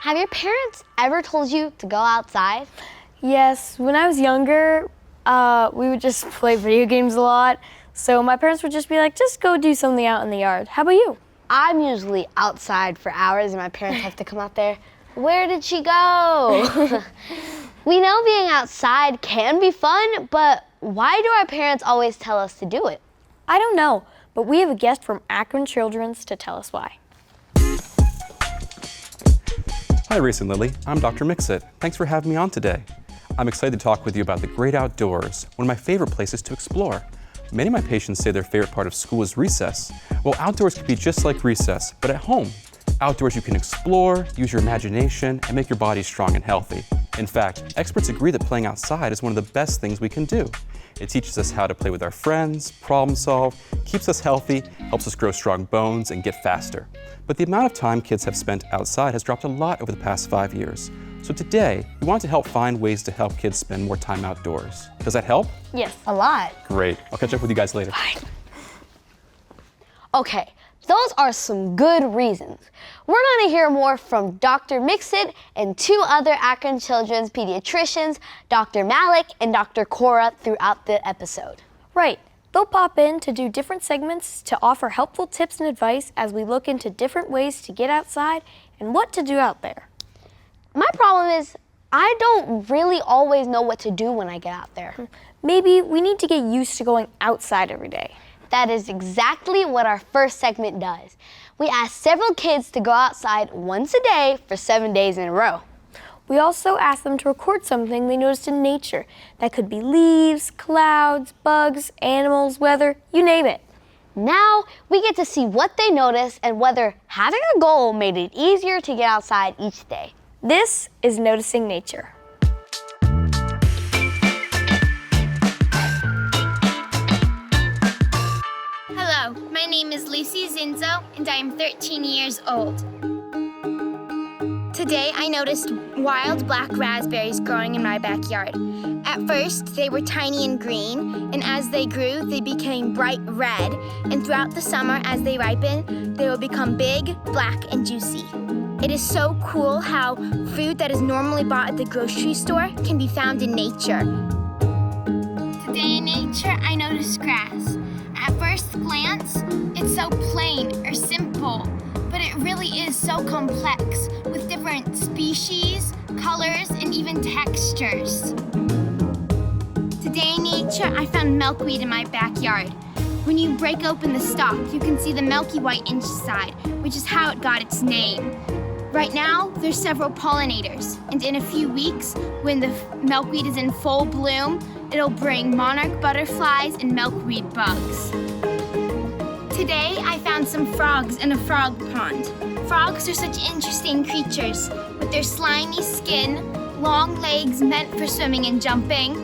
Have your parents ever told you to go outside? Yes, when I was younger, we would just play video games a lot. So my parents would just be like, just go do something out in the yard. How about you? I'm usually outside for hours and my parents have to come out there. Where did she go? We know being outside can be fun, but why do our parents always tell us to do it? I don't know, but we have a guest from Akron Children's to tell us why. Hi, Reese and Lily. I'm Dr. Mixit. Thanks for having me on today. I'm excited to talk with you about the great outdoors, one of my favorite places to explore. Many of my patients say their favorite part of school is recess. Well, outdoors can be just like recess, but at home. Outdoors you can explore, use your imagination, and make your body strong and healthy. In fact, experts agree that playing outside is one of the best things we can do. It teaches us how to play with our friends, problem solve, keeps us healthy, helps us grow strong bones, and get faster. But the amount of time kids have spent outside has dropped a lot over the past 5 years. So today, we want to help find ways to help kids spend more time outdoors. Does that help? Yes. A lot. Great. I'll catch up with you guys later. Fine. Okay, those are some good reasons. We're gonna hear more from Dr. Mixit and two other Akron Children's pediatricians, Dr. Malik and Dr. Cora, throughout the episode. Right. They'll pop in to do different segments to offer helpful tips and advice as we look into different ways to get outside and what to do out there. My problem is I don't really always know what to do when I get out there. Maybe we need to get used to going outside every day. That is exactly what our first segment does. We asked several kids to go outside once a day for 7 days in a row. We also asked them to record something they noticed in nature. That could be leaves, clouds, bugs, animals, weather, you name it. Now we get to see what they noticed and whether having a goal made it easier to get outside each day. This is Noticing Nature. Hello, my name is Lucy Zinzo and I am 13 years old. Today I noticed wild black raspberries growing in my backyard. At first, they were tiny and green, and as they grew, they became bright red. And throughout the summer, as they ripen, they will become big, black, and juicy. It is so cool how food that is normally bought at the grocery store can be found in nature. Today in nature, I noticed grass. At first glance, it's so plain or simple, but it really is so complex with different species, colors, and even textures. Today in nature, I found milkweed in my backyard. When you break open the stalk, you can see the milky white inside, which is how it got its name. Right now, there's several pollinators, and in a few weeks, when the milkweed is in full bloom, it'll bring monarch butterflies and milkweed bugs. Today, I found some frogs in a frog pond. Frogs are such interesting creatures with their slimy skin, long legs meant for swimming and jumping,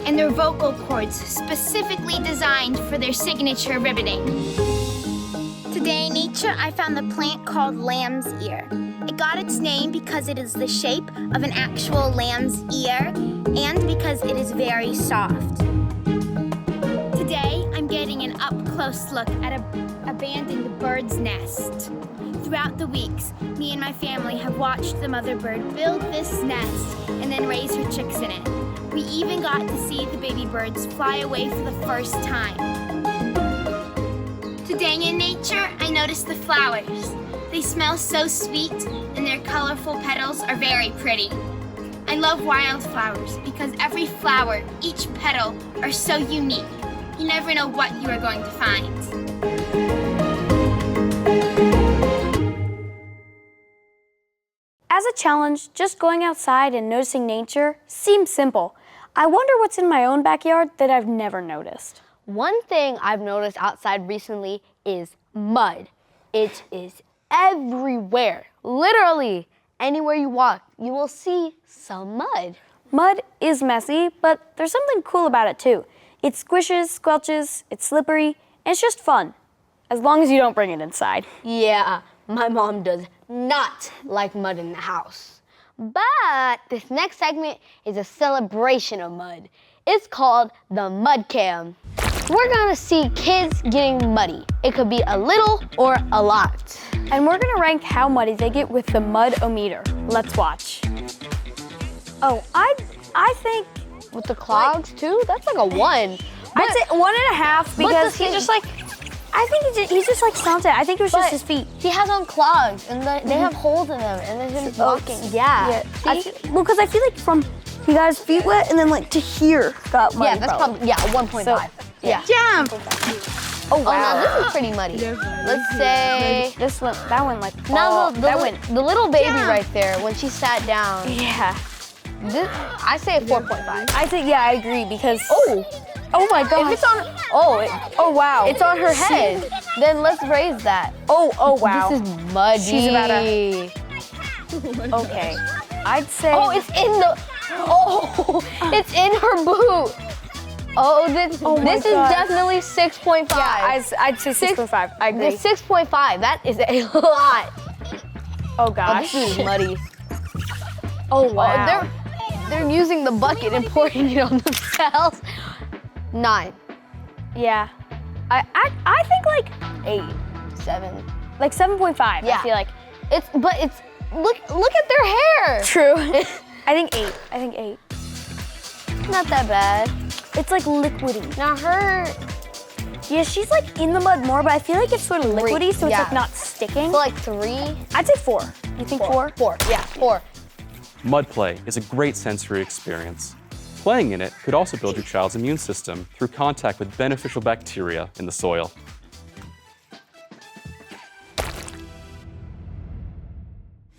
and their vocal cords specifically designed for their signature ribbiting. Today in nature, I found the plant called lamb's ear. It got its name because it is the shape of an actual lamb's ear and because it is very soft. Today, I'm getting an up-close look at an abandoned bird's nest. Throughout the weeks, me and my family have watched the mother bird build this nest and then raise her chicks in it. We even got to see the baby birds fly away for the first time. Today in nature, I noticed the flowers. They smell so sweet, and their colorful petals are very pretty. I love wildflowers because every flower, each petal, are so unique. You never know what you are going to find. As a challenge, just going outside and noticing nature seems simple. I wonder what's in my own backyard that I've never noticed. One thing I've noticed outside recently is mud. It is everywhere, literally anywhere you walk, you will see some mud. Mud is messy, but there's something cool about it too. It squishes, squelches, it's slippery, and it's just fun. As long as you don't bring it inside. Yeah, my mom does not like mud in the house. But this next segment is a celebration of mud. It's called the Mud Cam. We're gonna see kids getting muddy. It could be a little or a lot. And we're gonna rank how muddy they get with the Mud-O-Meter. Let's watch. Oh, I think With the clogs too? That's like a 1. I'd say 1.5 because the he just like, I think he just like stomped it. I think it was just his feet. He has on clogs and they have holes in them and then he's walking. Yeah. See? Well, because I feel like from he got his feet wet and then like to here got muddy. Yeah, that's probably 1.5. So, yeah. Jump! Oh wow. Oh, now this is pretty muddy. Let's say This one, that one like. now that went. the little baby right there when she sat down. Yeah. I say 4.5. I think I agree because. Oh my God. If it's on Oh wow. it's on her head, then let's raise that. Oh wow. This is muddy. She's about Okay. I'd say. Oh, it's in the. Oh, it's in her boot. Oh, this my is God. definitely 6.5. Yeah, I'd say 6.5. I agree. It's 6.5. That is a lot. Oh Oh, gosh. this is muddy. Oh wow. Oh, they're using the bucket and pouring it on themselves. 9, Yeah. I think like 8. 7. Like 7.5. Yeah. I feel like. It's look at their hair. True. I think 8. Not that bad. It's like liquidy. Now her, Yeah, she's like in the mud more, but I feel like it's sort of liquidy, so it's Yeah. like not sticking. so like 3. I'd say 4. You think 4? 4. Yeah, 4. Mud play is a great sensory experience. Playing in it could also build your child's immune system through contact with beneficial bacteria in the soil.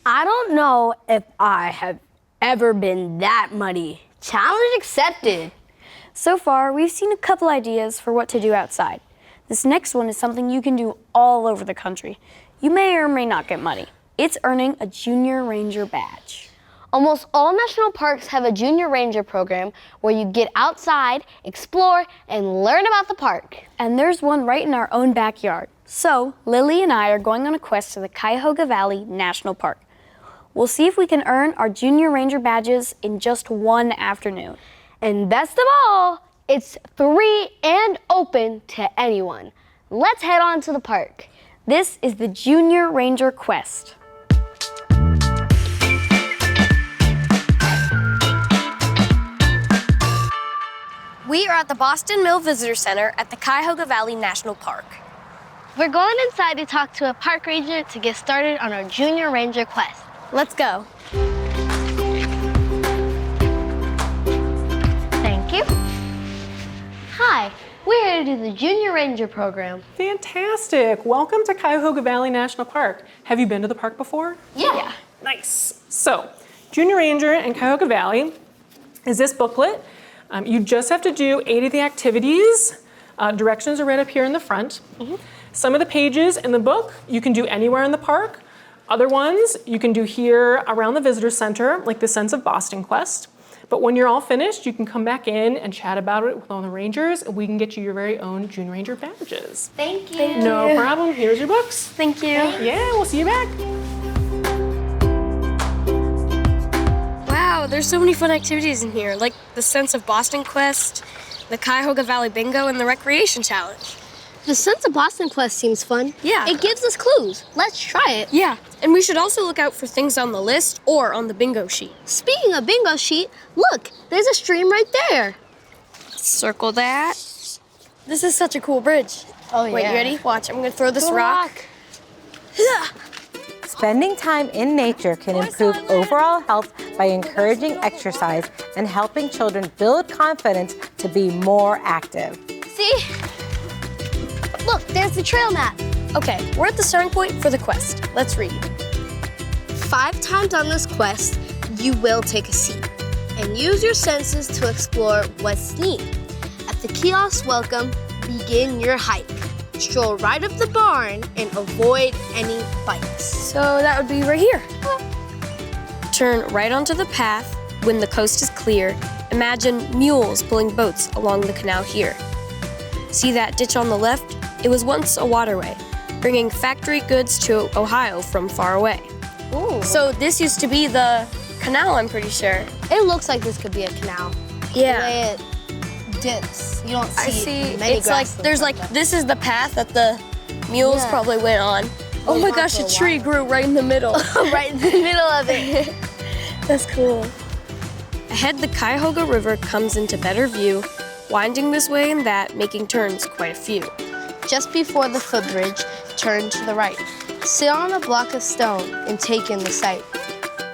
I don't know if I have ever been that muddy. Challenge accepted. So far, we've seen a couple ideas for what to do outside. This next one is something you can do all over the country. You may or may not get muddy. It's earning a Junior Ranger badge. Almost all national parks have a Junior Ranger program where you get outside, explore, and learn about the park. And there's one right in our own backyard. So, Lily and I are going on a quest to the Cuyahoga Valley National Park. We'll see if we can earn our Junior Ranger badges in just one afternoon. And best of all, it's free and open to anyone. Let's head on to the park. This is the Junior Ranger Quest. We are at the Boston Mill Visitor Center at the Cuyahoga Valley National Park. We're going inside to talk to a park ranger to get started on our Junior Ranger quest. Let's go. Thank you. Hi, we're here to do the Junior Ranger program. Fantastic. Welcome to Cuyahoga Valley National Park. Have you been to the park before? Yeah. Nice. So, Junior Ranger and Cuyahoga Valley is this booklet. You just have to do 8 of the activities. Directions are right up here in the front. Some of the pages in the book you can do anywhere in the park. Other ones you can do here around the visitor center, like the Sense of Boston quest. But when you're all finished, you can come back in and chat about it with all the rangers, and we can get you your very own Junior Ranger badges. Thank you. No problem. Here's your books. Thank you. Yeah, we'll see you back. Wow, there's so many fun activities in here, like the Sense of Boston quest, the Cuyahoga Valley Bingo, and the Recreation Challenge. The Sense of Boston quest seems fun. Yeah. It gives us clues. Let's try it. Yeah, and we should also look out for things on the list or on the bingo sheet. Speaking of bingo sheet, look, there's a stream right there. Circle that. This is such a cool bridge. Oh, Wait, you ready? Watch, I'm gonna throw this rock. Spending time in nature can improve overall health by encouraging exercise and helping children build confidence to be more active. See? Look, there's the trail map. Okay, we're at the starting point for the quest. Let's read. 5 times on this quest, you will take a seat and use your senses to explore what's neat. At the kiosk welcome, begin your hike. Stroll right up the barn and avoid any fights. So that would be right here. turn right onto the path when the coast is clear. Imagine mules pulling boats along the canal here. See that ditch on the left? It was once a waterway, bringing factory goods to Ohio from far away. Ooh. So this used to be the canal, I'm pretty sure. It looks like this could be a canal. The way it dips. You don't see I see. many It's like grasslands there's like that. this is the path that the mules Yeah. probably went on. Oh my on gosh, for a a tree grew right in the middle. right in the middle of it. That's cool. Ahead, the Cuyahoga River comes into better view, winding this way and that, making turns quite a few. Just before the footbridge, turn to the right. Sit on a block of stone and take in the sight.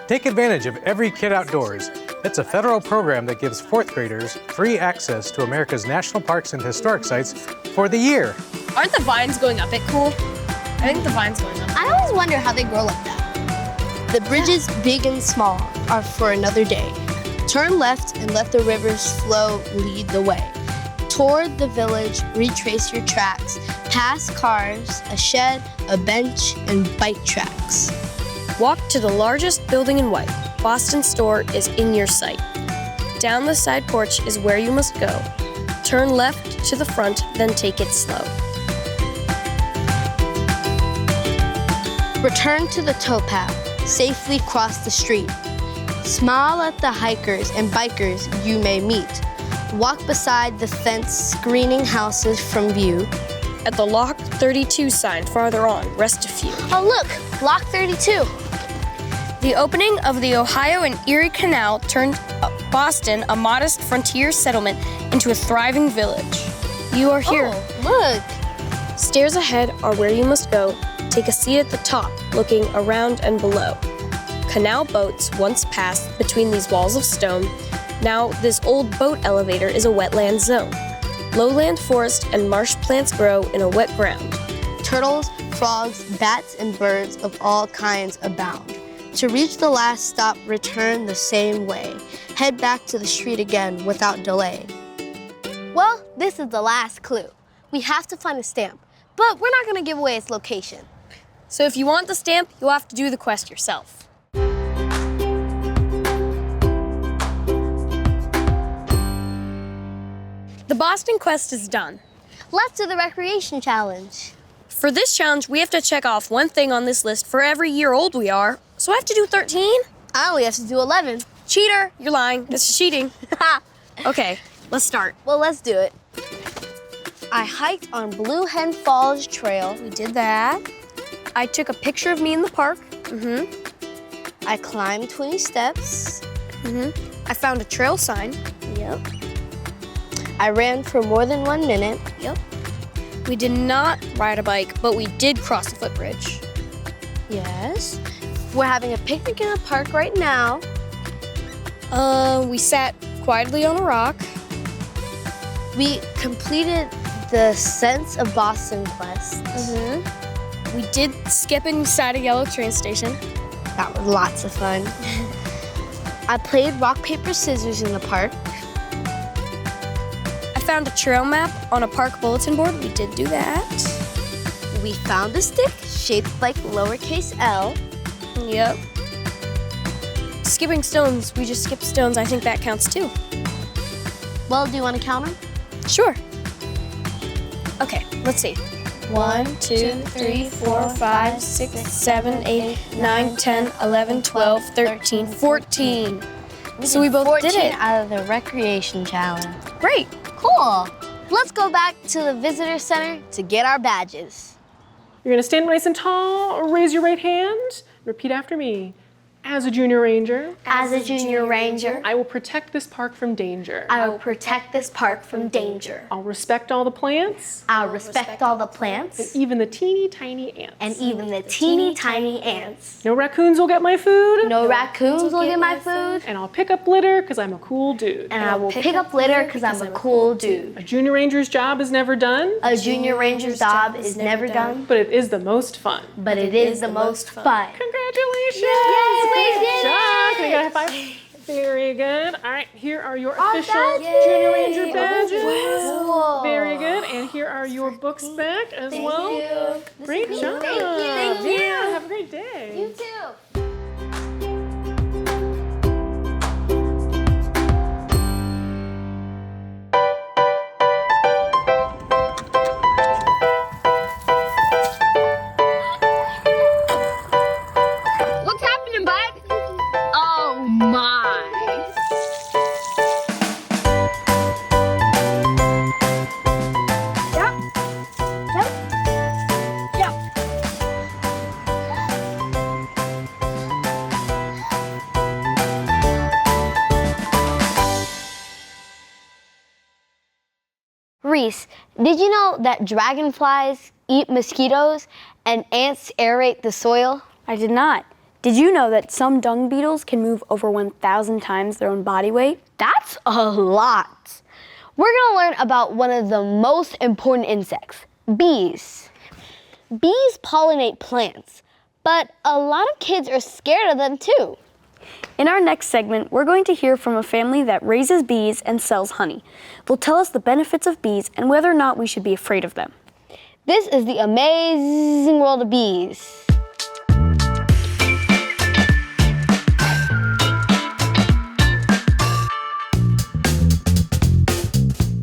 Take advantage of Every Kid Outdoors. It's a federal program that gives fourth graders free access to America's national parks and historic sites for the year. Aren't the vines going up it cool? I think the vines going up. I always wonder how they grow like that. The bridges, big and small, are for another day. Turn left and let the river's flow lead the way. Toward the village, retrace your tracks. Past cars, a shed, a bench, and bike tracks. Walk to the largest building in white. Boston store is in your sight. Down the side porch is where you must go. Turn left to the front, then take it slow. Return to the towpath. Safely cross the street. Smile at the hikers and bikers you may meet. Walk beside the fence, screening houses from view. At the Lock 32 sign farther on, rest a few. Oh look, Lock 32. The opening of the Ohio and Erie Canal turned Boston, a modest frontier settlement, into a thriving village. You are here. Oh, look. Stairs ahead are where you must go. Take a seat at the top, looking around and below. Canal boats once passed between these walls of stone. Now this old boat elevator is a wetland zone. Lowland forest and marsh plants grow in a wet ground. Turtles, frogs, bats, and birds of all kinds abound. To reach the last stop, return the same way. Head back to the street again without delay. Well, this is the last clue. We have to find a stamp, but we're not going to give away its location. So if you want the stamp, you'll have to do the quest yourself. The Boston quest is done. Let's do the recreation challenge. For this challenge, we have to check off one thing on this list for every year old we are. So I have to do 13? I only have to do 11. Cheater, you're lying. This is cheating. Okay, let's start. Well, let's do it. I hiked on Blue Hen Falls Trail. We did that. I took a picture of me in the park. I climbed 20 steps. I found a trail sign. Yep. I ran for more than 1 minute. Yep. We did not ride a bike, but we did cross a footbridge. Yes. We're having a picnic in a park right now. We sat quietly on a rock. We completed the Sense of Boston quest. We did skip inside a yellow train station. That was lots of fun. I played rock, paper, scissors in the park. I found a trail map on a park bulletin board. We did do that. We found a stick shaped like lowercase L. Yep. Skipping stones, we just skipped stones. I think that counts too. Well, do you want to count them? Sure. Okay, let's see. 1, 2, 3, 4, 5, 6, 7, 8, 9, 10, 11, 12, 13, 14. So we both 14 did it. out of the recreation challenge. Great. Cool. Let's go back to the visitor center to get our badges. You're gonna stand nice and tall, raise your right hand, repeat after me. As a junior ranger, As a junior ranger, I will protect this park from danger. I will protect this park from danger. I'll respect all the plants, I'll respect all the plants even the teeny tiny ants. and even the teeny tiny ants. No raccoons will get my food. No raccoons will get my food, And I'll pick up litter because I'm a cool dude. and I will pick up litter because I'm a cool dude. A junior ranger's job is never done, A junior ranger's job is never done, but it is the most fun. but it is the most fun. Congratulations! Yes, we did Good job. Can I get a high five? Very good. All right, here are your official Junior Ranger badges. Whoa. Very good. And here are your books back as well. Great job. Thank you. Yeah, have a great day. You too. Reese, did you know that dragonflies eat mosquitoes and ants aerate the soil? I did not. Did you know that some dung beetles can move over 1,000 times their own body weight? That's a lot. We're gonna learn about one of the most important insects, bees. Bees pollinate plants, but a lot of kids are scared of them too. In our next segment, we're going to hear from a family that raises bees and sells honey. They'll tell us the benefits of bees and whether or not we should be afraid of them. This is the amazing world of bees.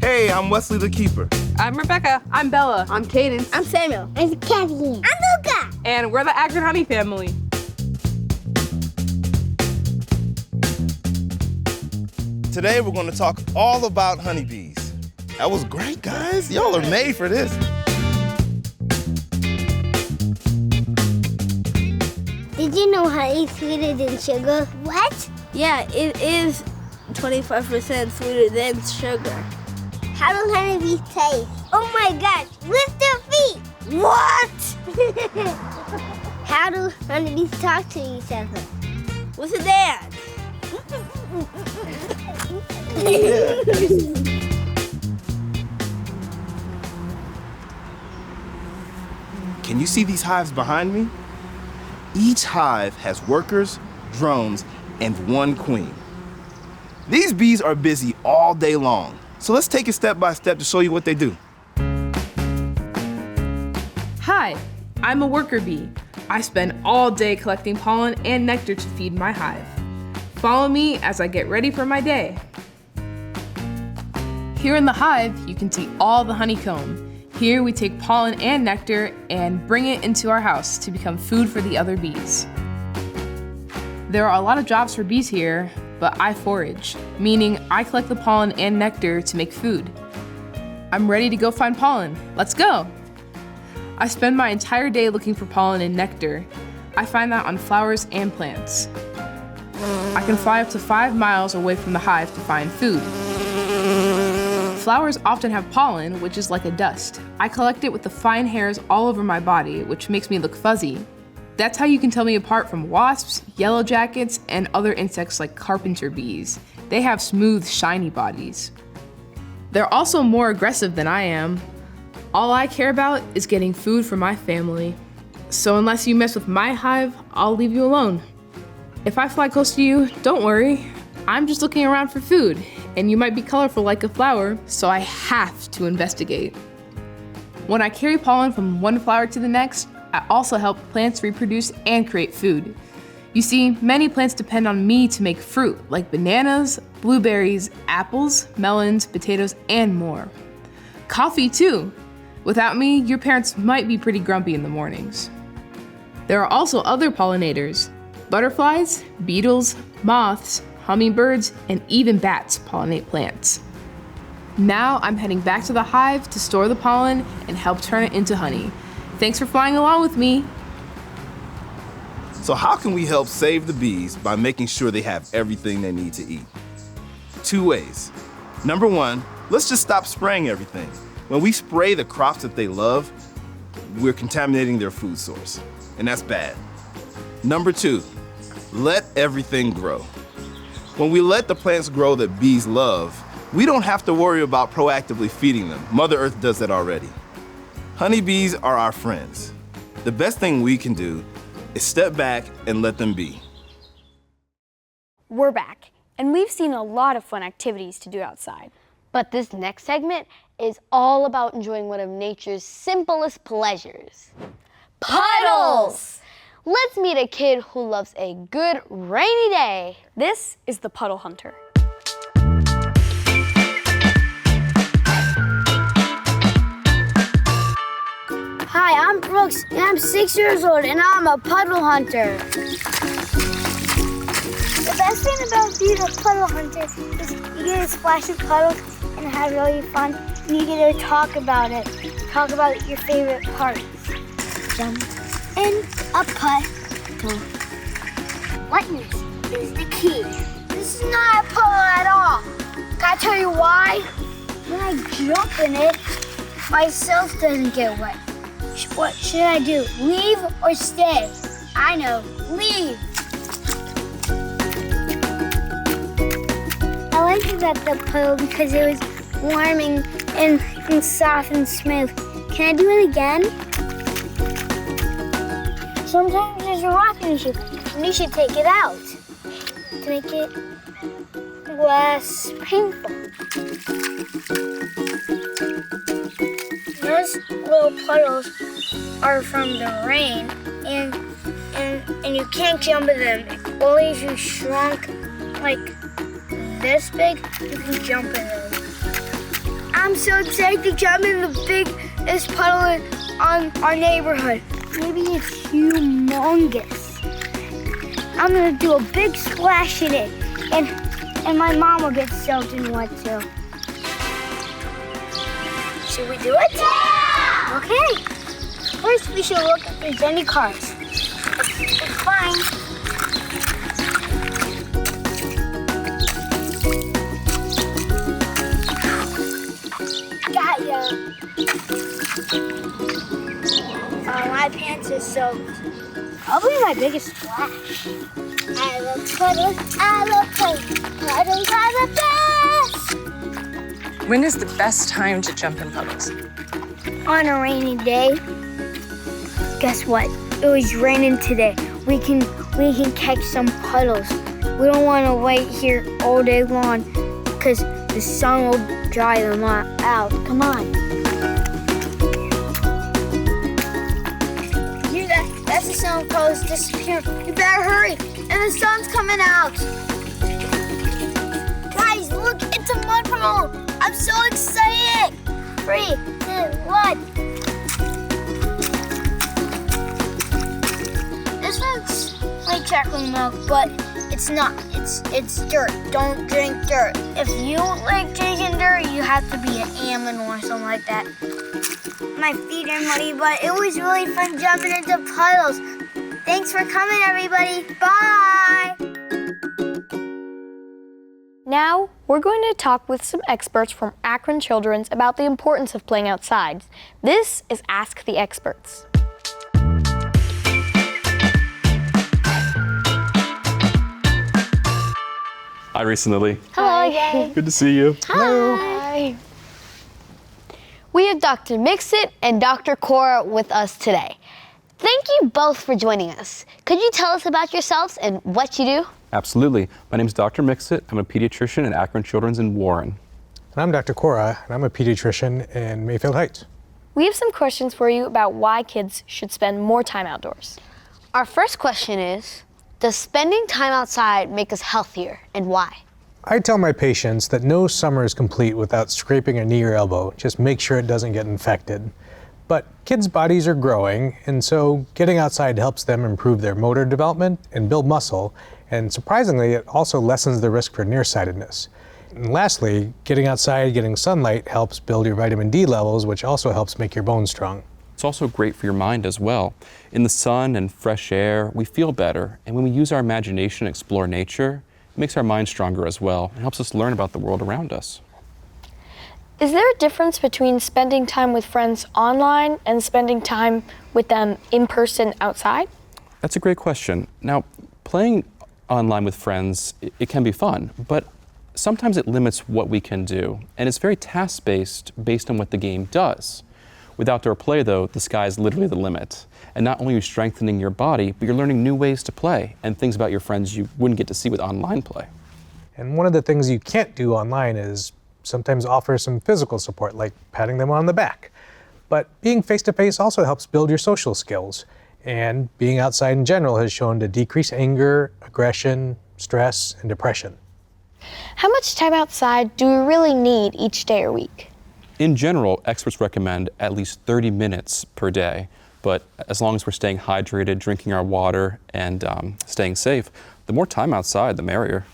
Hey, I'm Wesley the Keeper. I'm Rebecca. I'm Bella. I'm Cadence. I'm Samuel. I'm Kathleen. I'm Luca. And we're the Akron Honey family. Today we're going to talk all about honeybees. That was great, guys. Y'all are made for this. Did you know honey is sweeter than sugar? What? Yeah, it is 25% sweeter than sugar. How do honeybees taste? Oh my gosh, lift their feet! What? How do honeybees talk to each other? What's a dance? Can you see these hives behind me? Each hive has workers, drones, and one queen. These bees are busy all day long. So let's take it step by step to show you what they do. Hi, I'm a worker bee. I spend all day collecting pollen and nectar to feed my hive. Follow me as I get ready for my day. Here in the hive, you can see all the honeycomb. Here we take pollen and nectar and bring it into our house to become food for the other bees. There are a lot of jobs for bees here, but I forage, meaning I collect the pollen and nectar to make food. I'm ready to go find pollen. Let's go! I spend my entire day looking for pollen and nectar. I find that on flowers and plants. I can fly up to 5 miles away from the hive to find food. Flowers often have pollen, which is like a dust. I collect it with the fine hairs all over my body, which makes me look fuzzy. That's how you can tell me apart from wasps, yellow jackets, and other insects like carpenter bees. They have smooth, shiny bodies. They're also more aggressive than I am. All I care about is getting food for my family. So unless you mess with my hive, I'll leave you alone. If I fly close to you, don't worry. I'm just looking around for food, and you might be colorful like a flower, so I have to investigate. When I carry pollen from one flower to the next, I also help plants reproduce and create food. You see, many plants depend on me to make fruit, like bananas, blueberries, apples, melons, potatoes, and more. Coffee too. Without me, your parents might be pretty grumpy in the mornings. There are also other pollinators. Butterflies, beetles, moths, hummingbirds, and even bats pollinate plants. Now I'm heading back to the hive to store the pollen and help turn it into honey. Thanks for flying along with me. So how can we help save the bees by making sure they have everything they need to eat? 2 ways. Number 1, let's just stop spraying everything. When we spray the crops that they love, we're contaminating their food source, and that's bad. Number 2, let everything grow. When we let the plants grow that bees love, we don't have to worry about proactively feeding them. Mother Earth does that already. Honeybees are our friends. The best thing we can do is step back and let them be. We're back, and we've seen a lot of fun activities to do outside. But this next segment is all about enjoying one of nature's simplest pleasures. Puddles! Let's meet a kid who loves a good rainy day. This is the Puddle Hunter. Hi, I'm Brooks, and I'm 6 years old, and I'm a puddle hunter. The best thing about being a puddle hunter is you get to splash in puddles and have really fun, and you get to talk about it. Talk about your favorite parts. Jump in a puddle. Lightness is the key. This is not a puddle at all. Can I tell you why? When I I jump in it, myself doesn't get wet. What should I do? Leave or stay? I know, leave. I liked it at the puddle because it was warming and soft and smooth. Can I do it again? Sometimes there's a rocking issue, and you should take it out to make it less painful. Those little puddles are from the rain, and you can't jump in them. Only if you shrunk like this big, you can jump in them. I'm so excited to jump in the biggest puddle on our neighborhood. Maybe it's humongous. I'm gonna do a big splash in it, and my mom will get soaked and wet too. Should we do it? Yeah! Okay. First, we should look if there's any cars. It's fine. Got ya. Oh, my pants are soaked. Probably my biggest splash. I love puddles, puddles are the best! When is the best time to jump in puddles? On a rainy day. Guess what? It was raining today. We can catch some puddles. We don't want to wait here all day long because the sun will dry them out. Come on. That's the sun puddles disappearing. You better hurry, and the sun's coming out. Guys, look, it's a mud puddle. I'm so excited. 3, 2, 1. This looks like chocolate milk, but it's not. It's dirt. Don't drink dirt. If you like drinking dirt, you have to be an animal or something like that. My feet are muddy, but it was really fun jumping into puddles. Thanks for coming, everybody. Bye. Now, we're going to talk with some experts from Akron Children's about the importance of playing outside. This is Ask the Experts. Hi, Reese and Lily. Hello again. Good to see you. Hi. We have Dr. Mixit and Dr. Cora with us today. Thank you both for joining us. Could you tell us about yourselves and what you do? Absolutely. My name is Dr. Mixit. I'm a pediatrician at Akron Children's in Warren. And I'm Dr. Cora, and I'm a pediatrician in Mayfield Heights. We have some questions for you about why kids should spend more time outdoors. Our first question is, does spending time outside make us healthier, and why? I tell my patients that no summer is complete without scraping a knee or elbow. Just make sure it doesn't get infected. But kids' bodies are growing, and so getting outside helps them improve their motor development and build muscle, and surprisingly, it also lessens the risk for nearsightedness. And lastly, getting outside, getting sunlight helps build your vitamin D levels, which also helps make your bones strong. It's also great for your mind as well. In the sun and fresh air, we feel better, and when we use our imagination and explore nature, it makes our mind stronger as well and helps us learn about the world around us. Is there a difference between spending time with friends online and spending time with them in person outside? That's a great question. Now, playing online with friends, it can be fun, but sometimes it limits what we can do, and it's very task-based based on what the game does. With outdoor play, though, the sky is literally the limit. And not only are you strengthening your body, but you're learning new ways to play and things about your friends you wouldn't get to see with online play. And one of the things you can't do online is sometimes offer some physical support, like patting them on the back. But being face-to-face also helps build your social skills. And being outside in general has shown to decrease anger, aggression, stress, and depression. How much time outside do we really need each day or week? In general, experts recommend at least 30 minutes per day. But as long as we're staying hydrated, drinking our water, and staying safe, the more time outside, the merrier.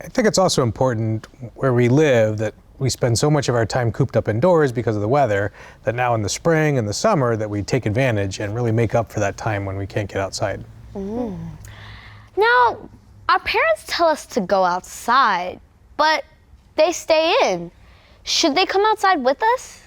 I think it's also important where we live that we spend so much of our time cooped up indoors because of the weather that now in the spring and the summer that we take advantage and really make up for that time when we can't get outside. Now, our parents tell us to go outside, but they stay in. Should they come outside with us?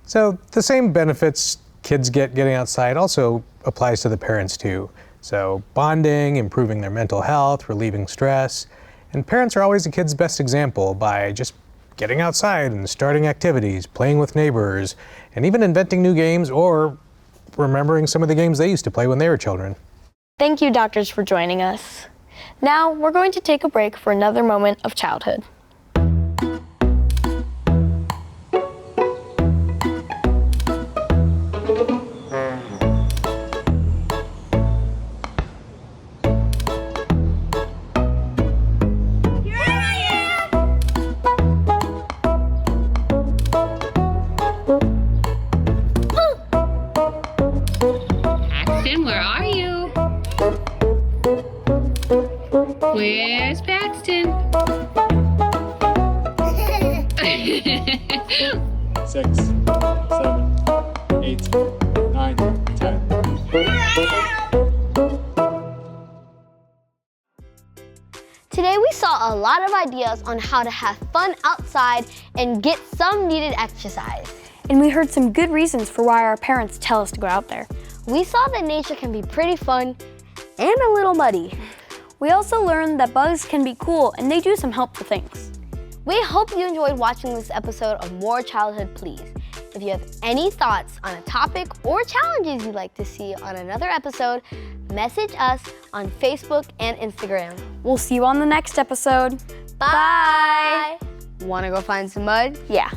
So the same benefits kids get getting outside also applies to the parents too. So bonding, improving their mental health, relieving stress, and parents are always a kid's best example by just getting outside and starting activities, playing with neighbors, and even inventing new games or remembering some of the games they used to play when they were children. Thank you, doctors, for joining us. Now we're going to take a break for another moment of childhood. Where are you? Where's Paxton? 6, 7, 8, 9, 10. Today we saw a lot of ideas on how to have fun outside and get some needed exercise. And we heard some good reasons for why our parents tell us to go out there. We saw that nature can be pretty fun and a little muddy. We also learned that bugs can be cool and they do some helpful things. We hope you enjoyed watching this episode of More Childhood Please. If you have any thoughts on a topic or challenges you'd like to see on another episode, message us on Facebook and Instagram. We'll see you on the next episode. Bye! Wanna go find some mud? Yeah.